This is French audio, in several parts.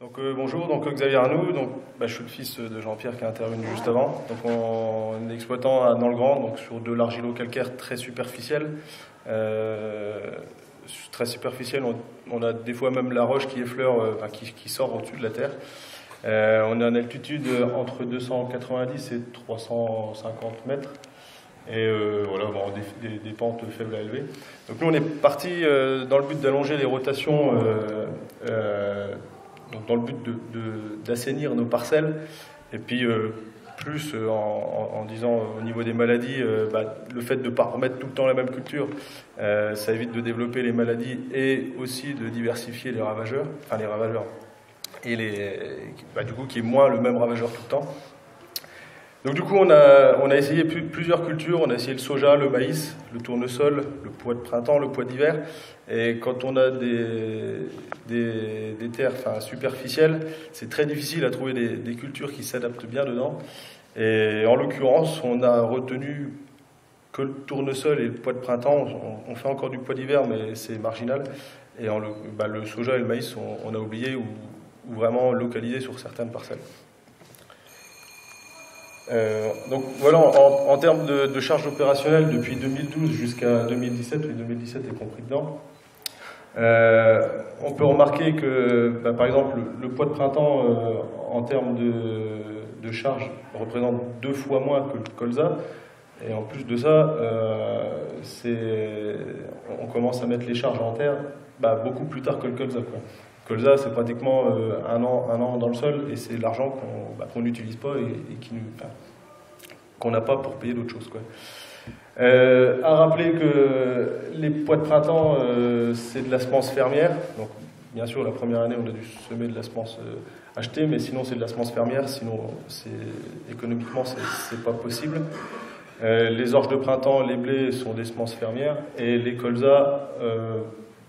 Bonjour, Xavier Arnoux, je suis le fils de Jean-Pierre qui est intervenu juste avant. On est exploitant dans le Grand, sur de l'argilo-calcaire très superficiel. On a des fois même la roche qui effleure, qui sort au-dessus de la terre. On est en altitude entre 290 et 350 mètres. Et des pentes faibles à élevées. Donc nous on est parti dans le but d'allonger les rotations, dans le but d'assainir nos parcelles, et puis plus en disant au niveau des maladies, le fait de ne pas remettre tout le temps la même culture, ça évite de développer les maladies et aussi de diversifier les ravageurs, et du coup qui est moins le même ravageur tout le temps. Donc du coup on a essayé plusieurs cultures, on a essayé le soja, le maïs, le tournesol, le pois de printemps, le pois d'hiver. Et quand on a des terres superficielles, c'est très difficile à trouver des cultures qui s'adaptent bien dedans. Et en l'occurrence, on a retenu que le tournesol et le pois de printemps. On fait encore du pois d'hiver, mais c'est marginal. Et le soja et le maïs, on a oublié ou vraiment localisé sur certaines parcelles. En termes de charge opérationnelle, depuis 2012 jusqu'à 2017, oui, 2017 est compris dedans, on peut remarquer que, par exemple, le pois de printemps, en termes de charge, représente 2 fois moins que le colza. Et en plus de ça, on commence à mettre les charges en terre beaucoup plus tard que le colza, quoi. Le colza, c'est pratiquement un an dans le sol, et c'est l'argent qu'on n'utilise pas et qu'on n'a pas pour payer d'autres choses, quoi. À rappeler que les pois de printemps, c'est de la semence fermière. Donc, bien sûr, la première année, on a dû semer de la semence achetée, mais sinon, c'est de la semence fermière. Sinon, économiquement, c'est pas possible. Les orges de printemps, les blés sont des semences fermières, et les colzas,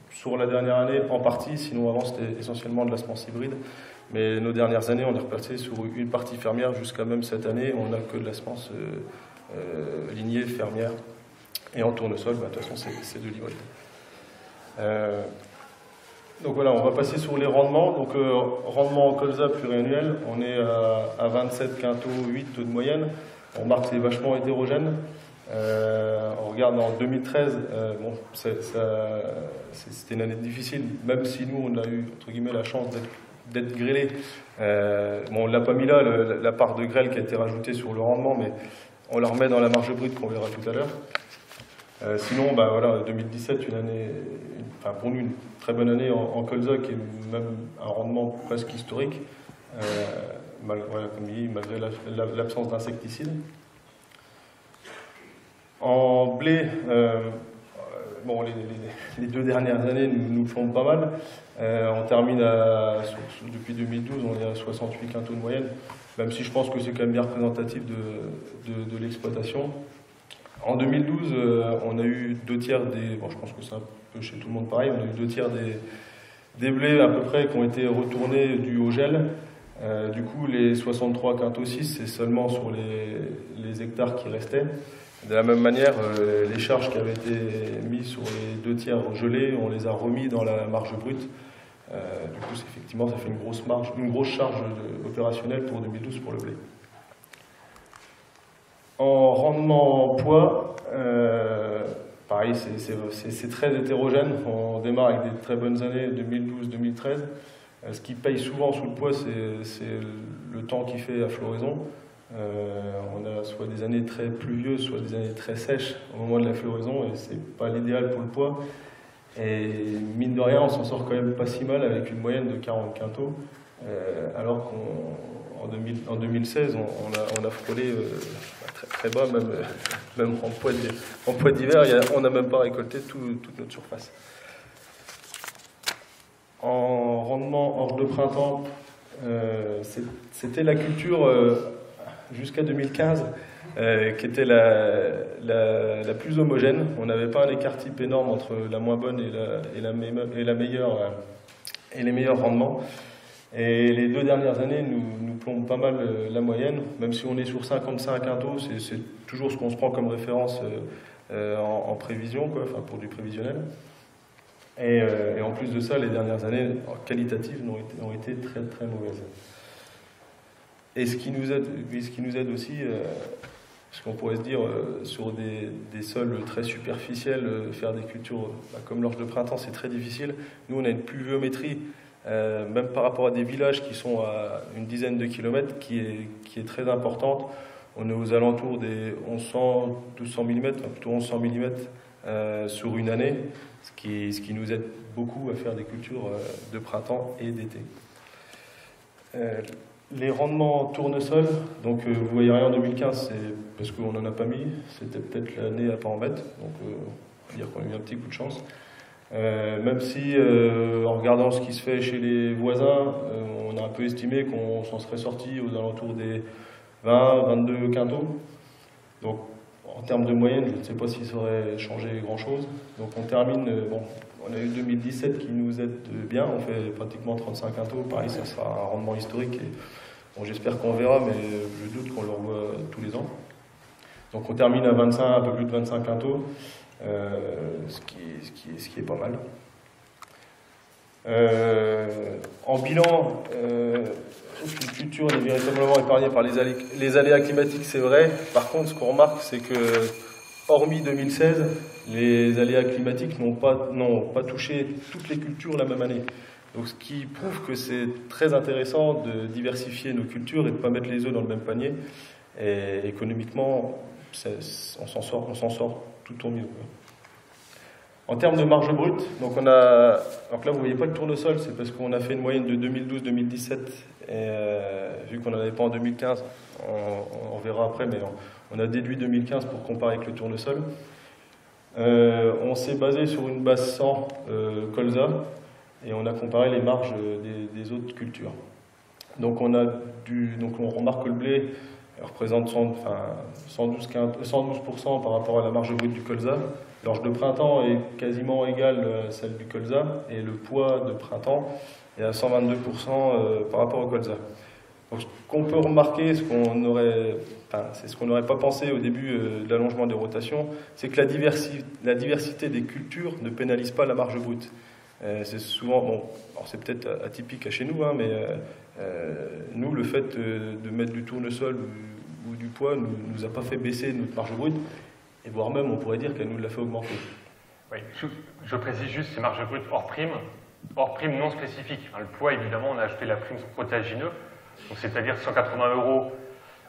sur la dernière année, en partie. Sinon, avant, c'était essentiellement de la semence hybride. Mais nos dernières années, on est reparti sur une partie fermière. Jusqu'à même cette année, on n'a que de la semence lignée fermière. Et en tournesol, de toute façon, c'est de l'hybride. On va passer sur les rendements. Rendement en colza pluriannuel, on est à 27 quintaux, 8 taux de moyenne. On remarque que c'est vachement hétérogène. On regarde en 2013, c'était une année difficile, même si nous, on a eu, entre guillemets, la chance d'être grêlé. On ne l'a pas mis là, la part de grêle qui a été rajoutée sur le rendement, mais on la remet dans la marge brute qu'on verra tout à l'heure. Sinon, 2017, une année, pour nous, une très bonne année en colza, qui est même un rendement presque historique, comme dit, malgré l'absence d'insecticides. En blé, les 2 dernières années nous plombent pas mal. On termine depuis 2012, on est à 68 quintaux de moyenne, même si je pense que c'est quand même bien représentatif de l'exploitation. En 2012, on a eu 2 tiers je pense que c'est un peu chez tout le monde pareil, on a eu 2 tiers des blés à peu près qui ont été retournés dû au gel. Du coup, les 63 quintaux 6, c'est seulement sur les hectares qui restaient. De la même manière, les charges qui avaient été mises sur les 2 tiers gelés, on les a remis dans la marge brute. Du coup, effectivement, ça fait une grosse charge opérationnelle pour 2012 pour le blé. En rendement poids, pareil, c'est très hétérogène. On démarre avec des très bonnes années, 2012-2013. Ce qui paye souvent sous le poids, c'est le temps qu'il fait à floraison. On a soit des années très pluvieuses, soit des années très sèches au moment de la floraison, et c'est pas l'idéal pour le poids. Et mine de rien, on s'en sort quand même pas si mal avec une moyenne de 40 quintaux, alors qu'en 2016, on a frôlé très, très bas, même en poids d'hiver, on n'a même pas récolté toute notre surface. En rendement orge de printemps, c'était la culture jusqu'à 2015 qui était la plus homogène. On n'avait pas un écart type énorme entre la moins bonne et la meilleure et les meilleurs rendements. Et les 2 dernières années nous plombent pas mal la moyenne, même si on est sur 55 quintaux, c'est toujours ce qu'on se prend comme référence en prévision, pour du prévisionnel. Et en plus de ça, les dernières années, qualitatives, ont été très très mauvaises. Et ce qui nous aide aussi, ce qu'on pourrait se dire, sur des sols très superficiels, faire des cultures comme l'orge de printemps, c'est très difficile. Nous, on a une pluviométrie, même par rapport à des villages qui sont à une dizaine de kilomètres, qui est très importante. On est aux alentours des 1100, 1200 mm, enfin plutôt 1100 mm sur une année, ce qui nous aide beaucoup à faire des cultures de printemps et d'été. Les rendements tournesol, donc vous voyez rien en 2015, c'est parce qu'on n'en a pas mis, c'était peut-être l'année à pas en mettre, donc on va dire qu'on a eu un petit coup de chance. Même si, en regardant ce qui se fait chez les voisins, on a un peu estimé qu'on s'en serait sorti aux alentours des 20-22 quintaux. Donc, en termes de moyenne, je ne sais pas si ça aurait changé grand-chose. Donc, on termine, on a eu 2017 qui nous aide bien, on fait pratiquement 35 quintaux. Pareil, ça sera un rendement historique. Et, bon, j'espère qu'on verra, mais je doute qu'on le revoie tous les ans. Donc, on termine à 25, un peu plus de 25 quintaux. Ce qui est pas mal. En bilan, une culture est véritablement épargnée par les aléas climatiques, c'est vrai. Par contre, ce qu'on remarque, c'est que, hormis 2016, les aléas climatiques n'ont pas touché toutes les cultures la même année. Donc, ce qui prouve que c'est très intéressant de diversifier nos cultures et de ne pas mettre les œufs dans le même panier. Et économiquement, on s'en sort tout au mieux. En termes de marge brute, donc là vous voyez pas le tournesol, c'est parce qu'on a fait une moyenne de 2012-2017, et vu qu'on n'en avait pas en 2015, on verra après, mais on a déduit 2015 pour comparer avec le tournesol. On s'est basé sur une base 100 colza, et on a comparé les marges des autres cultures. Donc on remarque que le blé représente 112% par rapport à la marge brute du colza. L'orge de printemps est quasiment égale à celle du colza, et le poids de printemps est à 122% par rapport au colza. Donc, ce qu'on peut remarquer, c'est ce qu'on n'aurait pas pensé au début de l'allongement des rotations, c'est que la diversité des cultures ne pénalise pas la marge brute. C'est souvent, alors c'est peut-être atypique à chez nous, mais nous, le fait de mettre du tournesol ou du pois nous a pas fait baisser notre marge brute, et voire même, on pourrait dire qu'elle nous l'a fait augmenter. Oui, je précise juste, c'est marge brute hors prime non spécifique. Enfin, le poids, évidemment, on a ajouté la prime protéagineux, c'est-à-dire 180 €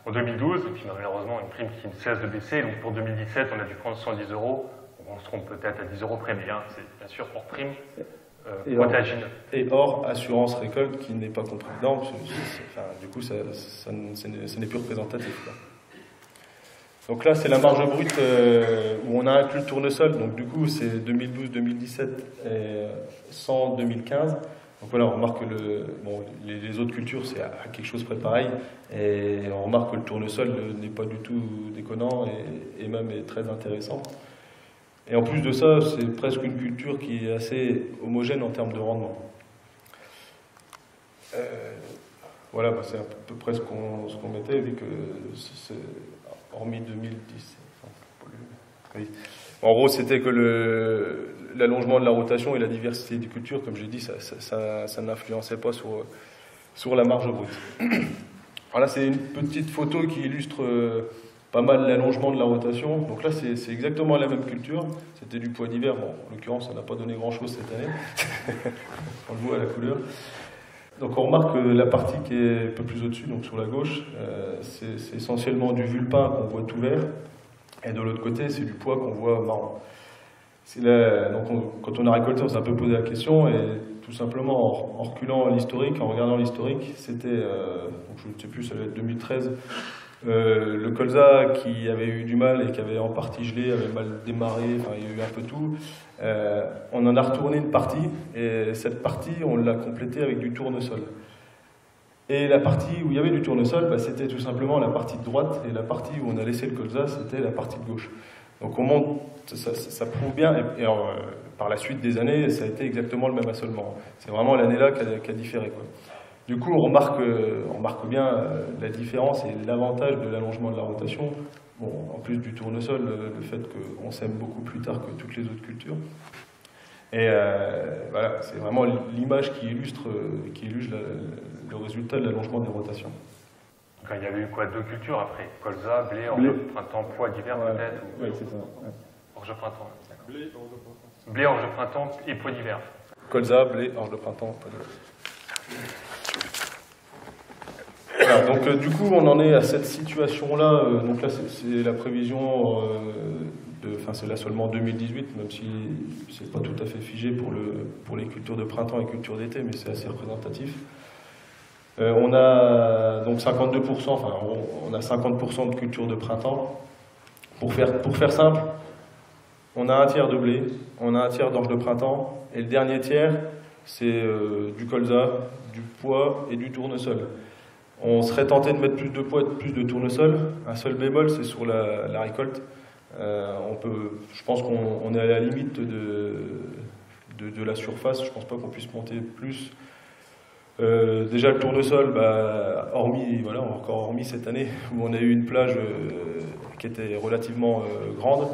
en 2012, et puis malheureusement une prime qui ne cesse de baisser. Donc pour 2017, on a dû prendre 110 €. On se trompe peut-être à 10 € près, mais c'est bien sûr hors prime protéagineux. Et hors assurance récolte qui n'est pas compris dedans, du coup, ce n'est plus représentatif, quoi. Donc là, c'est la marge brute où on a inclus le tournesol. Donc du coup, c'est 2012-2017 et 100-2015. Donc voilà, on remarque que les autres cultures, c'est à quelque chose près pareil. Et on remarque que le tournesol n'est pas du tout déconnant et même est très intéressant. Et en plus de ça, c'est presque une culture qui est assez homogène en termes de rendement. Voilà, c'est à peu près ce qu'on mettait, vu que c'est hormis 2010. Oui. En gros, c'était que l'allongement de la rotation et la diversité des cultures, comme j'ai dit, ça n'influençait pas sur la marge brute. Alors là, c'est une petite photo qui illustre pas mal l'allongement de la rotation. Donc là, c'est exactement la même culture. C'était du pois d'hiver. Bon, en l'occurrence, ça n'a pas donné grand-chose cette année. On le voit à la couleur. Donc on remarque que la partie qui est un peu plus au-dessus, donc sur la gauche, c'est essentiellement du vulpin qu'on voit tout vert, et de l'autre côté, c'est du pois qu'on voit marron. Quand on a récolté, on s'est un peu posé la question, et tout simplement en reculant l'historique, en regardant l'historique, c'était, je ne sais plus, ça devait être 2013, le colza qui avait eu du mal et qui avait en partie gelé, avait mal démarré, enfin il y a eu un peu tout. On en a retourné une partie, et cette partie, on l'a complétée avec du tournesol. Et la partie où il y avait du tournesol, c'était tout simplement la partie de droite, et la partie où on a laissé le colza, c'était la partie de gauche. Donc on monte, ça prouve bien, et par la suite des années, ça a été exactement le même assolement. C'est vraiment l'année-là qui a différé, quoi. Du coup, on remarque bien la différence et l'avantage de l'allongement de la rotation. Bon, en plus du tournesol, le fait qu'on sème beaucoup plus tard que toutes les autres cultures. Et voilà, c'est vraiment l'image qui illustre le résultat de l'allongement des rotations. Donc, il y avait eu quoi, 2 cultures après? Colza, blé, orge de printemps, pois d'hiver peut-être? Oui, c'est ça. Ouais. Orge de printemps. Blé, orge de printemps et pois d'hiver. Colza, blé, orge de printemps, pois d'hiver. Voilà, donc du coup on en est à cette situation-là. Donc là c'est la prévision, c'est là seulement 2018, même si c'est pas tout à fait figé pour les cultures de printemps et cultures d'été, mais c'est assez représentatif. On a donc 52%, enfin on a 50% de cultures de printemps. Pour faire simple, on a un tiers de blé, on a un tiers d'orge de printemps, et le dernier tiers c'est du colza, du pois et du tournesol. On serait tenté de mettre plus de pois et plus de tournesol. Un seul bémol, c'est sur la récolte. Je pense qu'on est à la limite de la surface. Je ne pense pas qu'on puisse monter plus. Déjà le tournesol, hormis cette année où on a eu une plage qui était relativement grande,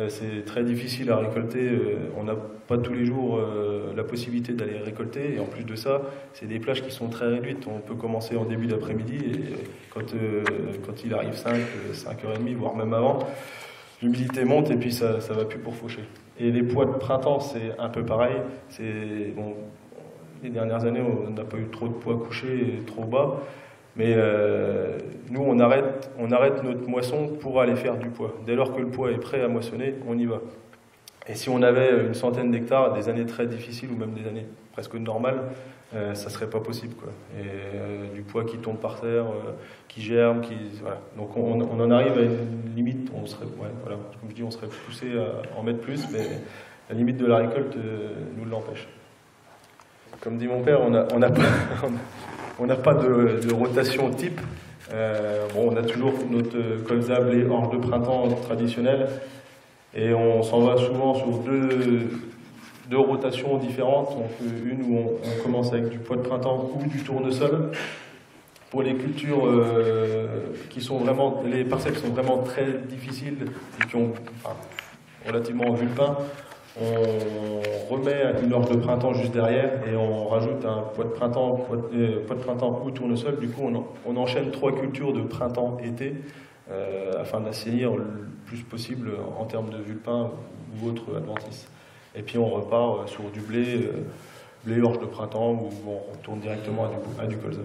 c'est très difficile à récolter. On n'a pas tous les jours la possibilité d'aller récolter. Et en plus de ça, c'est des plages qui sont très réduites. On peut commencer en début d'après-midi et quand il arrive 5h30, voire même avant, l'humidité monte et puis ça va plus pour faucher. Et les pois de printemps, c'est un peu pareil. Les dernières années, on n'a pas eu trop de pois couchés et trop bas. Mais nous, on arrête notre moisson pour aller faire du pois. Dès lors que le pois est prêt à moissonner, on y va. Et si on avait une centaine d'hectares, des années très difficiles ou même des années presque normales, ça serait pas possible, quoi. Et du pois qui tombe par terre, qui germe, voilà. Donc on en arrive à une limite. Comme je dis, on serait poussé à en mettre plus, mais la limite de la récolte nous l'empêche. Comme dit mon père, on n'a pas de rotation type. On a toujours notre colza, blé, orge de printemps traditionnel. Et on s'en va souvent sur deux rotations différentes. Donc une où on commence avec du pois de printemps ou du tournesol. Pour les cultures les parcelles qui sont vraiment très difficiles et qui ont relativement vulpin, on remet une orge de printemps juste derrière et on rajoute un pois de printemps, ou tournesol. Du coup, on enchaîne 3 cultures de printemps-été afin d'assainir le plus possible en termes de vulpin ou autre adventice. Et puis on repart sur du blé, orge de printemps, où on retourne directement à du colza.